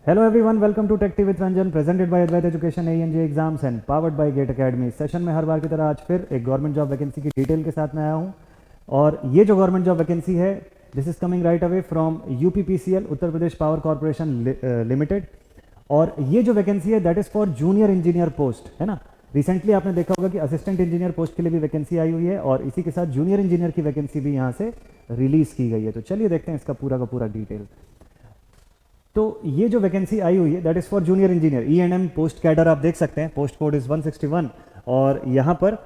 Hello everyone, welcome to Tech Tea with Ranjan, presented by Advait Education ANJ Exams and powered by Gate Academy। Session में हर बार की तरह आज फिर एक government job vacancy की डिटेल के साथ मैं आया हूँ और ये जो गवर्नमेंट जॉब वैकेंसी है this is coming right away from UPPCL Uttar Pradesh power corporation limited. और ये जो वैकेंसी है that is for junior engineer post है ना। रिसेंटली आपने देखा होगा कि असिस्टेंट इंजीनियर पोस्ट के लिए भी वैकेंसी आई हुई है और इसी के साथ जूनियर इंजीनियर की वैकेंसी भी यहाँ से रिलीज की गई है। तो चलिए देखते हैं इसका पूरा का पूरा डिटेल। तो ये जो वैकेंसी आई हुई है that is for junior engineer E&M post cadre, आप देख सकते हैं पोस्ट कोड इज 161 और यहाँ पर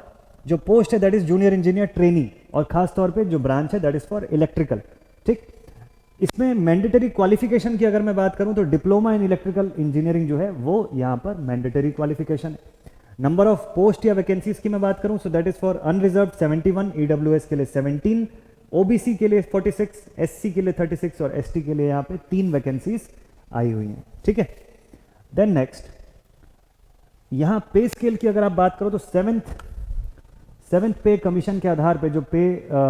जो पोस्ट है that is junior engineer trainee और खास तौर पे जो ब्रांच है दैट इज फॉर इलेक्ट्रिकल। ठीक, इसमें मैंडेटरी क्वालिफिकेशन की अगर मैं बात करूं तो डिप्लोमा इन इलेक्ट्रिकल इंजीनियरिंग जो है वो यहाँ पर मैंडेटरी क्वालिफिकेशन है। नंबर ऑफ पोस्ट या वैकेंसीज की मैं बात करूं so that is for unreserve 71, EWS के लिए 17, OBC के लिए 46, SC के लिए 36 और ST के लिए यहाँ पे 3 वैकेंसीज आई हुई हैं। ठीक है, देन नेक्स्ट यहाँ पे स्केल की अगर आप बात करो तो सेवेंथ पे कमीशन के आधार पे जो पे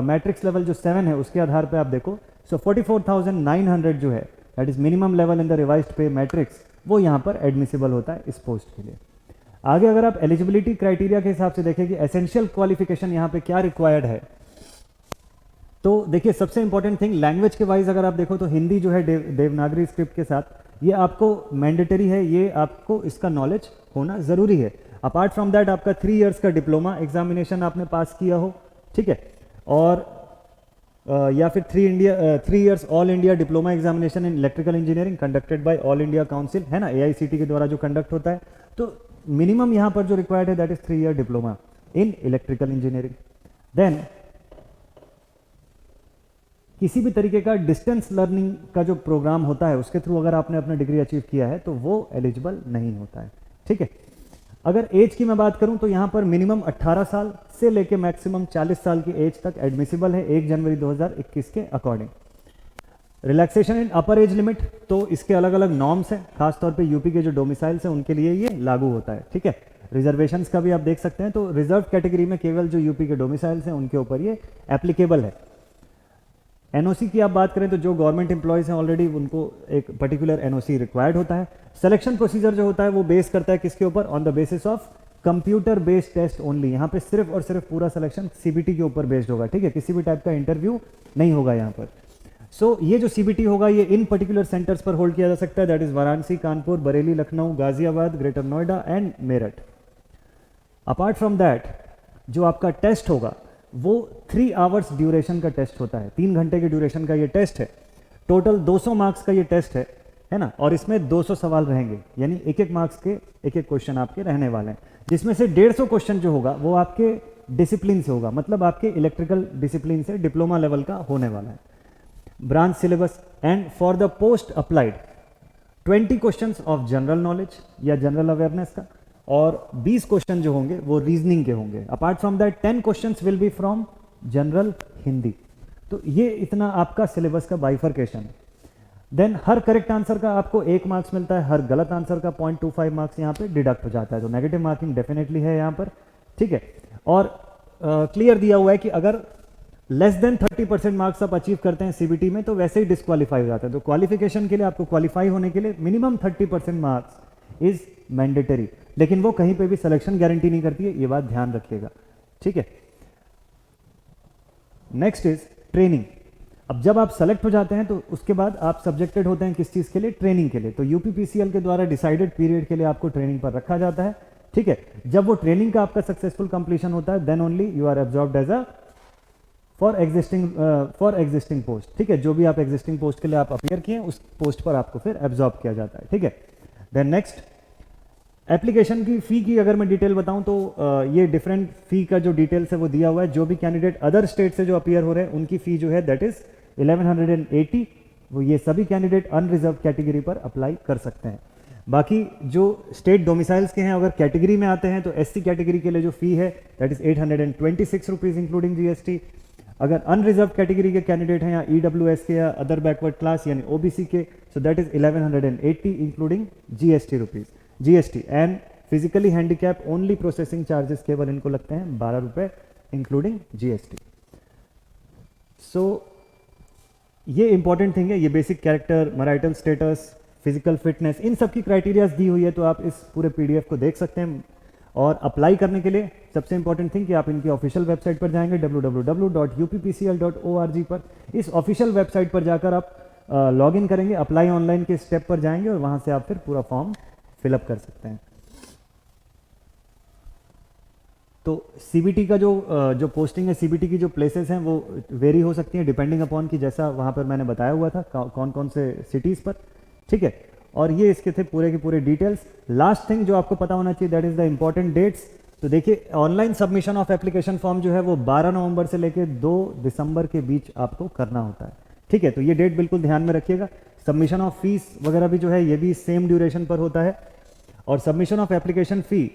मैट्रिक्स लेवल जो 7 है उसके आधार पे आप देखो सो 44,900 जो है that is minimum level in the revised पे मैट्रिक्स, वो यहाँ पर एडमिसिबल होता है इस पोस्ट के लिए। आगे अगर आप एलिजिबिलिटी क्राइटेरिया के हिसाब से देखें कि एसेंशियल क्वालिफिकेशन यहाँ पे क्या रिक्वायर्ड है तो देखिए सबसे इंपॉर्टेंट थिंग लैंग्वेज के वाइज अगर आप देखो तो हिंदी जो है देवनागरी स्क्रिप्ट के साथ ये आपको मैंडेटरी है, ये आपको इसका नॉलेज होना जरूरी है। अपार्ट फ्रॉम दैट आपका 3 इयर्स का डिप्लोमा एग्जामिनेशन आपने पास किया हो, ठीक है, और या फिर 3 years all India diploma examination in electrical engineering conducted by all India council है ना, AICT के द्वारा जो कंडक्ट होता है। तो मिनिमम यहाँ पर जो रिक्वायर्ड है that is 3 year diploma in electrical engineering. Then किसी भी तरीके का डिस्टेंस लर्निंग का जो प्रोग्राम होता है उसके थ्रू अगर आपने अपना डिग्री अचीव किया है तो वो एलिजिबल नहीं होता है। ठीक है, अगर एज की मैं बात करूं तो यहां पर मिनिमम 18 साल से लेके मैक्सिमम 40 साल की एज तक एडमिसिबल है 1 जनवरी 2021 के अकॉर्डिंग। रिलैक्सेशन इन अपर एज लिमिट तो इसके अलग अलग नॉर्म्स हैं, खासतौर पे यूपी के जो डोमिसाइल्स हैं उनके लिए ये लागू होता है। ठीक है, रिजर्वेशंस का भी आप देख सकते हैं तो रिजर्व कैटेगरी में केवल जो यूपी के डोमिसाइल्स हैं उनके ऊपर ये एप्लीकेबल है। एनओसी की आप बात करें तो जो गवर्नमेंट एम्प्लॉयज हैं ऑलरेडी उनको एक पर्टिकुलर एनओसी रिक्वायर्ड होता है। सिलेक्शन प्रोसीजर जो होता है वो बेस करता है किसके ऊपर, on the basis of computer based test only. यहाँ पे सिर्फ और सिर्फ पूरा सिलेक्शन CBT के ऊपर बेस्ड होगा। ठीक है, किसी भी टाइप का इंटरव्यू नहीं होगा यहाँ पर। सो ये जो CBT होगा ये इन पर्टिकुलर सेंटर्स पर होल्ड किया जा सकता है that is Varanasi, Kanpur, Bareilly, Lucknow, Ghaziabad, greater Noida and Meerut. Apart from that जो आपका टेस्ट होगा वो 3 आवर्स ड्यूरेशन का टेस्ट होता है, 3 घंटे के ड्यूरेशन का ये टेस्ट है। टोटल 200 मार्क्स का ये टेस्ट है ना, और इसमें 200 सवाल रहेंगे यानी एक एक मार्क्स के एक एक क्वेश्चन आपके रहने वाले हैं, जिसमें से 150 क्वेश्चन जो होगा वो आपके डिसिप्लिन से होगा, मतलब आपके इलेक्ट्रिकल डिसिप्लिन से डिप्लोमा लेवल का होने वाला है। Branch syllabus and for the post applied 20 question of general knowledge या जनरल अवेयरनेस का और 20 क्वेश्चन जो होंगे वो रीजनिंग के होंगे। Apart from that 10 questions will be from general Hindi. तो ये इतना आपका सिलेबस का बाइफर्केशन है। देन हर करेक्ट आंसर का आपको 1 मार्क्स मिलता है, हर गलत आंसर का 0.25 मार्क्स यहाँ पे डिडक्ट हो जाता है। तो नेगेटिव मार्किंग डेफिनेटली है यहाँ पर। ठीक है, और क्लियर दिया हुआ है कि अगर लेस देन 30% मार्क्स आप अचीव करते हैं CBT में तो वैसे ही डिस्क्वालीफाई हो जाते हैं। तो क्वालिफिकेशन के लिए आपको क्वालिफाई होने के लिए मिनिमम 30% मार्क्स इज मैंडेटरी, लेकिन वो कहीं पे भी सिलेक्शन गारंटी नहीं करती है, ये बात ध्यान रखिएगा। ठीक है, नेक्स्ट इज ट्रेनिंग। अब जब आप सेलेक्ट हो जाते हैं तो उसके बाद आप सब्जेक्टेड होते हैं किस चीज के लिए, ट्रेनिंग के लिए। तो यूपीपीसीएल के द्वारा डिसाइडेड पीरियड के लिए आपको ट्रेनिंग पर रखा जाता है। ठीक है, जब वो ट्रेनिंग का आपका सक्सेसफुल कंप्लीशन होता है then only you are absorbed as a for existing post. ठीक है, जो भी आप एग्जिस्टिंग पोस्ट के लिए आप अपीयर किए उस पोस्ट पर आपको फिर एब्जॉर्ब किया जाता है। ठीक है, देन नेक्स्ट एप्लीकेशन की फ़ी की अगर मैं डिटेल बताऊं तो ये डिफरेंट फ़ी का जो डिटेल्स है वो दिया हुआ है। जो भी कैंडिडेट अदर स्टेट से जो अपीयर हो रहे हैं उनकी फ़ी जो है दैट इज 1180। वो ये सभी कैंडिडेट अनरिजर्व कैटेगरी पर अप्लाई कर सकते हैं। बाकी जो स्टेट डोमिसाइल्स के हैं अगर कैटेगरी में आते हैं तो SC कैटेगरी के लिए जो फ़ी है that is 826 rupees including GST। अगर अनरिजर्व कैटेगरी के कैंडिडेट हैं या EWS के या अदर बैकवर्ड क्लास यानी OBC के सो that is 1180 including GST and physically handicap only processing charges केवल इनको लगते हैं 12 रुपए इंक्लूडिंग GST। सो ये इंपॉर्टेंट थिंग है, ये basic character, marital status, physical fitness, इन सब की क्राइटेरियाज दी हुई है, तो आप इस पूरे पीडीएफ को देख सकते हैं। और अप्लाई करने के लिए सबसे इंपॉर्टेंट थिंग कि आप इनकी ऑफिशियल वेबसाइट पर जाएंगे www.uppcl.org पर। इस ऑफिशियल वेबसाइट पर जाकर आप लॉग इन करेंगे, अप्लाई ऑनलाइन के स्टेप पर जाएंगे और वहां से आप फिर पूरा फॉर्म फिलअप कर सकते हैं। तो सीबीटी का जो पोस्टिंग है, सीबीटी की जो प्लेसेस हैं वो वेरी हो सकती हैं डिपेंडिंग अपॉन कि जैसा वहाँ पर मैंने बताया हुआ था कौन कौन से सिटीज़ पर, ठीक है। और ये इसके थे पूरे के पूरे डिटेल्स। लास्ट थिंग जो आपको पता होना चाहिए, that is the important dates. तो देखिए, online submission of application form जो है वो 12 नवंबर से लेकर 2 दिसंबर के बीच आपको करना होता है, ठीक है। तो ये डेट बिल्कुल ध्यान में रखिएगा। सबमिशन ऑफ फीस वगैरह भी जो है ये भी सेम ड्यूरेशन पर होता है। और submission of application fee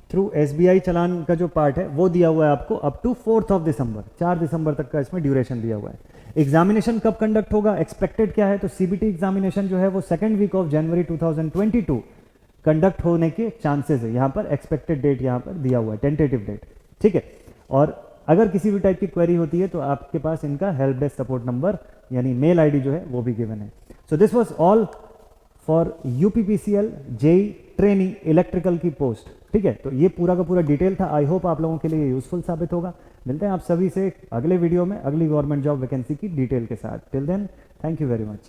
through SBI challan का जो पार्ट है वो दिया हुआ है आपको अप टू 4 दिसंबर, 4 दिसंबर तक का इसमें ड्यूरेशन दिया हुआ है। एग्जामिनेशन कब कंडक्ट होगा, एक्सपेक्टेड क्या है, तो सीबीटी एग्जामिनेशन जो है वो 2nd week of January 2022 conduct होने के चांसेस है। यहाँ पर एक्सपेक्टेड डेट यहाँ पर दिया हुआ है, टेंटेटिव डेट, ठीक है। और अगर किसी भी टाइप की क्वेरी होती है तो आपके पास इनका हेल्प डेस्क सपोर्ट नंबर यानी मेल आईडी जो है वो भी गिवन है। So this was all for UPPCL JE training electrical की पोस्ट, ठीक है। तो ये पूरा का पूरा डिटेल था। आई होप आप लोगों के लिए यूजफुल साबित होगा। मिलते हैं आप सभी से अगले वीडियो में अगली गवर्नमेंट जॉब वैकेंसी की डिटेल के साथ। Till then, thank you very much.